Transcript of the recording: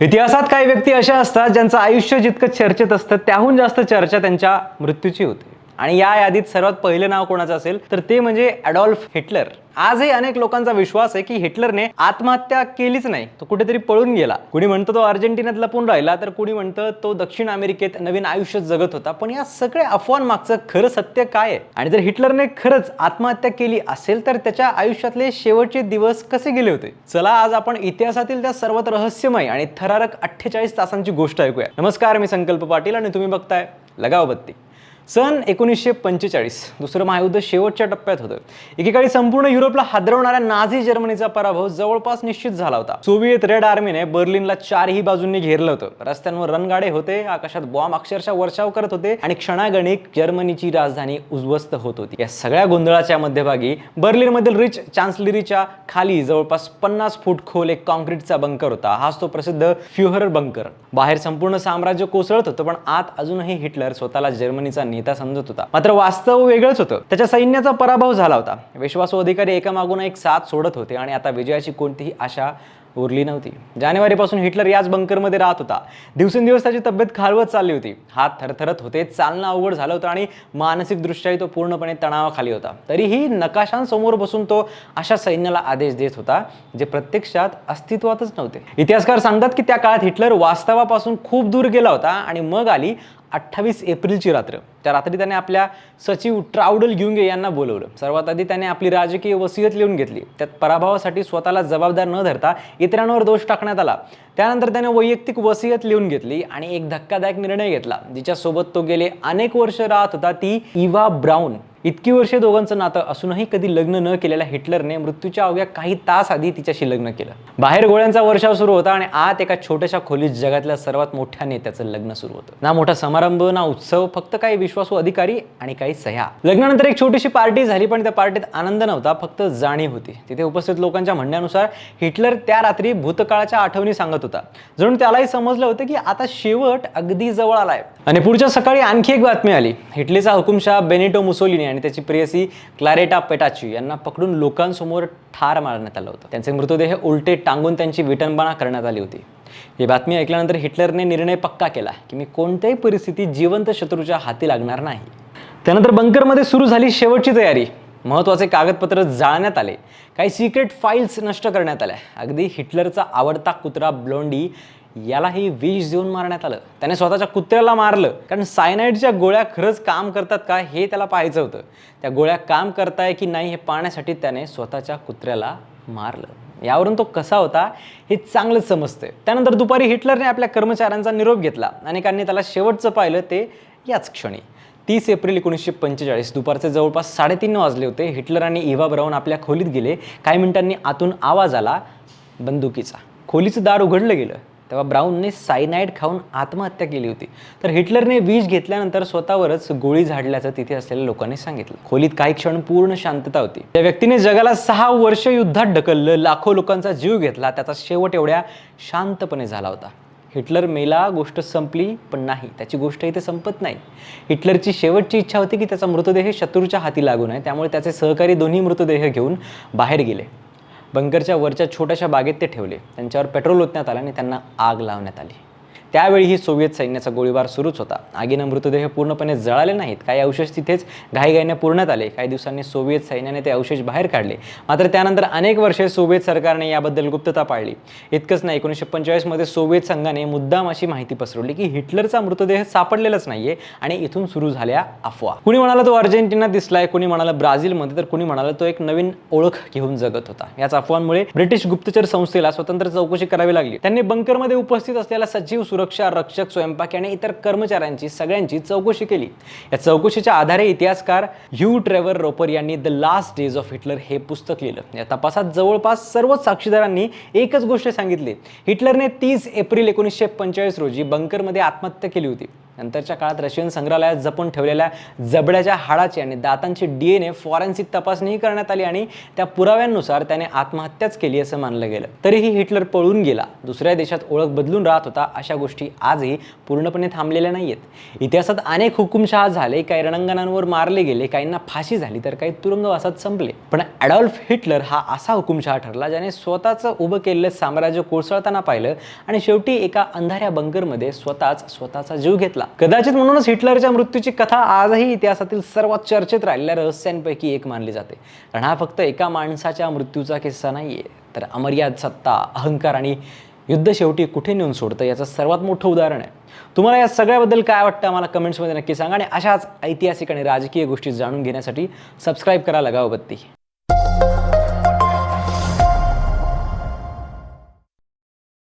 इतिहासात काही व्यक्ती अशा असतात ज्यांचं आयुष्य जितकं चर्चेत असतं त्याहून जास्त चर्चा त्यांच्या मृत्यूची होते। आणि या यादीत सर्वात पहिलं नाव कोणाचं असेल तर ते म्हणजे ॲडॉल्फ हिटलर। आजही अनेक लोकांचा विश्वास आहे की हिटलरने आत्महत्या केलीच नाही, तो कुठेतरी पळून गेला। कुणी म्हणतं तो अर्जेंटिनात लपून राहिला, तर कुणी म्हणतं तो दक्षिण अमेरिकेत नवीन आयुष्य जगत होता। पण या सगळ्या अफवांमागचं खरं सत्य काय आहे आणि जर हिटलरने खरंच आत्महत्या केली असेल तर त्याच्या आयुष्यातले शेवटचे दिवस कसे गेले होते? चला आज आपण इतिहासातील त्या सर्वात रहस्यमय आणि थरारक 48 तासांची गोष्ट ऐकूया। नमस्कार, मी संकल्प पाटील आणि तुम्ही बघताय लगाव बत्ती। सन 1945 दुसरं महायुद्ध शेवटच्या टप्प्यात होतं। एकेकाळी संपूर्ण युरोपला हादरवणाऱ्या नाझी जर्मनीचा पराभव जवळपास निश्चित झाला होता। सोव्हिएत रेड आर्मीने बर्लिनला चारही बाजूंनी घेरलं होतं। रस्त्यांवर रणगाडे होते, आकाशात बॉम्ब अक्षरशः वर्षाव करत होते आणि क्षणागणिक जर्मनीची राजधानी उद्ध्वस्त होत होती। या सगळ्या गोंधळाच्या मध्यभागी बर्लिनमधील रिच चान्सलरीच्या खाली जवळपास 50 फूट खोल एक कॉन्क्रीटचा बंकर होता। हाच तो प्रसिद्ध फ्युहरर बंकर। बाहेर संपूर्ण साम्राज्य कोसळत होतं, पण आत अजूनही हिटलर स्वतःला जर्मनीचा नेता समजत होता। मात्र वास्तव वेगळंच होतं। त्याच्या सैन्याचा पराभव झाला होता। विश्वासू अधिकारी एकामागून एक साथ सोडत होते आणि आता विजयाची कोणतीही आशा उरली नव्हती। जानेवारीपासून हिटलर याच बंकरमध्ये राहत होता। दिवसेंदिवस त्याची तब्येत खालवत चालली होती। हात थरथरत होते, चालणं अवघड झालं होतं आणि मानसिकदृष्ट्याही तो पूर्णपणे तणावाखाली होता। तरीही नकाशांसमोर बसून तो अशा सैन्याला आदेश देत होता जे प्रत्यक्षात अस्तित्वातच नव्हते। इतिहासकार सांगतात की त्या काळात हिटलर वास्तवापासून खूप दूर गेला होता आणि मग आली 28 एप्रिलची रात्र। त्या रात्री त्याने आपल्या सचिव ट्राउडल ग्युंगे यांना बोलवलं। सर्वात आधी त्याने आपली राजकीय वसियत लिहून घेतली। त्यात पराभवासाठी स्वतःला जबाबदार न धरता इतरांवर दोष टाकण्यात आला। त्यानंतर त्याने वैयक्तिक वसियत लिहून घेतली आणि एक धक्कादायक निर्णय घेतला। जिच्यासोबत तो गेले अनेक वर्ष राहत होता ती इव्हा ब्राउन। इतकी वर्षे दोघांचं नातं असूनही कधी लग्न न केलेल्या हिटलरने मृत्यूच्या अवघ्या काही तास आधी तिच्याशी लग्न केलं। बाहेर गोळ्यांचा वर्षाव सुरू होता आणि आत एका छोट्याशा खोलीत जगातल्या सर्वात मोठ्या नेत्याचं लग्न सुरू होतं। ना मोठा समारंभ ना उत्सव, फक्त काही विश्वासू अधिकारी आणि काही सह्या। लग्नानंतर एक छोटीशी पार्टी झाली, पण त्या पार्टीत आनंद नव्हता, फक्त जाणीव होती। तिथे उपस्थित लोकांच्या म्हणण्यानुसार हिटलर त्या रात्री भूतकाळाच्या आठवणी सांगत होता। जणू त्यालाही समजलं होतं की आता शेवट अगदी जवळ आलाय। आणि पुढच्या सकाळी आणखी एक बातमी आली। हिटलीचा हुकुमशाह बेनिटो मुसोलिनी आणि त्याची प्रेयसी क्लारेटा पेटाची यांना पकडून लोकांसमोर ठार मारण्यात आलं होतं। त्यांचे मृतदेह उलटे टांगून त्यांची विटंबना करण्यात आली होती। ही बातमी ऐकल्यानंतर हिटलरने निर्णय पक्का केला की मी कोणत्याही परिस्थितीत जिवंत शत्रूच्या हाती लागणार नाही। त्यानंतर बंकरमध्ये सुरू झाली शेवटची तयारी। महत्त्वाचे कागदपत्र जाळण्यात आले, काही सिक्रेट फाईल्स नष्ट करण्यात आल्या। अगदी हिटलरचा आवडता कुत्रा ब्लोंडी यालाही विष देऊन मारण्यात आलं। त्याने स्वतःच्या कुत्र्याला मारलं, कारण सायनाइडच्या गोळ्या खरंच काम करतात का हे त्याला पाहायचं होतं। त्या गोळ्या काम करताय की नाही हे पाहण्यासाठी त्याने स्वतःच्या कुत्र्याला मारलं। यावरून तो कसा होता हे चांगलंच समजतंय। त्यानंतर दुपारी हिटलरने आपल्या कर्मचाऱ्यांचा निरोप घेतला। अनेकांनी त्याला शेवटचं पाहिलं ते याच क्षणी। 30 एप्रिल 1945 दुपारचे जवळपास 3:30 वाजले होते। हिटलर आणि इव्हा ब्राउन आपल्या खोलीत गेले। काही मिनिटांनी आतून आवाज आला बंदुकीचा। खोलीचं दार उघडलं गेलं तेव्हा ब्राउनने सायनाइड खाऊन आत्महत्या केली होती, तर हिटलरने विष घेतल्यानंतर स्वतःवरच गोळी झाडल्याचं तिथे असलेल्या लोकांनी सांगितलं। खोलीत काही क्षण पूर्ण शांतता होती। त्या व्यक्तीने जगाला 6 वर्ष युद्धात ढकललं, लाखो लोकांचा जीव घेतला, त्याचा शेवट एवढ्या शांतपणे झाला होता। हिटलर मेला, गोष्ट संपली, पण नाही, त्याची गोष्ट इथे संपत नाही। हिटलरची शेवटची इच्छा होती की त्याचा मृतदेह शत्रूच्या हाती लागू नये, त्यामुळे त्याचे सहकारी दोन्ही मृतदेह घेऊन बाहेर गेले। बंकरच्या वरच्या छोट्याशा बागेत ते ठेवले। त्यांच्यावर पेट्रोल ओतण्यात आलं आणि त्यांना आग लावण्यात आली। त्यावेळीही सोव्हिएत सैन्याचा गोळीबार सुरूच होता। आगीनं मृतदेह पूर्णपणे जळाले नाहीत, काही अवशेष तिथेच घाईघाईने पुरण्यात आले। काही दिवसांनी सोव्हिएत सैन्याने ते अवशेष बाहेर काढले। मात्र त्यानंतर अनेक वर्षे सोव्हिएत सरकारने याबद्दल गुप्तता पाळली। इतकंच नाही, 1945 मध्ये सोव्हिएत संघाने मुद्दाम अशी माहिती पसरवली की हिटलरचा मृतदेह सापडलेलाच नाहीये आणि इथून सुरू झाल्या अफवा। कुणी म्हणाला तो अर्जेंटिनात दिसलाय, कुणी म्हणाला ब्राझीलमध्ये, तर कुणी म्हणाला तो एक नवीन ओळख घेऊन जगत होता। याच अफवांमुळे ब्रिटिश गुप्तचर संस्थेला स्वतंत्र चौकशी करावी लागली। त्यांनी बंकरमध्ये उपस्थित असलेला सचिव, सुरक्षा रक्षक, स्वयंपाकी आणि इतर कर्मचाऱ्यांची सगळ्यांची चौकशी केली। या चौकशीच्या आधारे इतिहासकार ह्यू ट्रेव्हर रोपर यांनी the last days of Hitler हे पुस्तक लिहिलं। या तपासात जवळपास सर्वच साक्षीदारांनी एकच गोष्ट सांगितली, हिटलरने 30 एप्रिल 1945 रोजी बंकरमध्ये आत्महत्या केली होती। नंतरच्या काळात रशियन संग्रहालयात जपून ठेवलेल्या जबड्याच्या हाडाची आणि दातांची DNA फॉरेन्सिक तपासणी करण्यात आली आणि त्या पुराव्यांनुसार त्याने आत्महत्याच केली असं मानलं गेलं. तरीही हिटलर पळून गेला, दुसऱ्या देशात ओळख बदलून राहत होता, अशा गोष्टी आजही पूर्णपणे थांबलेल्या नाहीयेत. इतिहासात अनेक हुकुमशहा झाले, काही रणांगणांवर मारले गेले, काहींना फाशी झाली तर काही तुरुंगवासात संपले. पण ॲडॉल्फ हिटलर हा असा हुकुमशहा ठरला ज्याने स्वतःचं उभं केलेलं साम्राज्य कोसळताना पाहिलं आणि शेवटी एका अंधाऱ्या बंकरमध्ये स्वतःचा जीव घेतला. कदाचित म्हणूनच हिटलरच्या मृत्यूची कथा आजही इतिहासातील सर्वात चर्चेत राहिलेल्या रहस्यांपैकी एक मानली जाते. कारण हा फक्त एका माणसाच्या मृत्यूचा किस्सा नाहीये, तर अमर्याद सत्ता, अहंकार आणि युद्ध शेवटी कुठे नेऊन सोडतं याचं सर्वात मोठं उदाहरण आहे. तुम्हाला या सगळ्याबद्दल काय वाटतं आम्हाला कमेंट्समध्ये नक्की सांगा आणि अशाच ऐतिहासिक आणि राजकीय गोष्टी जाणून घेण्यासाठी सबस्क्राईब करा लगाव बत्ती.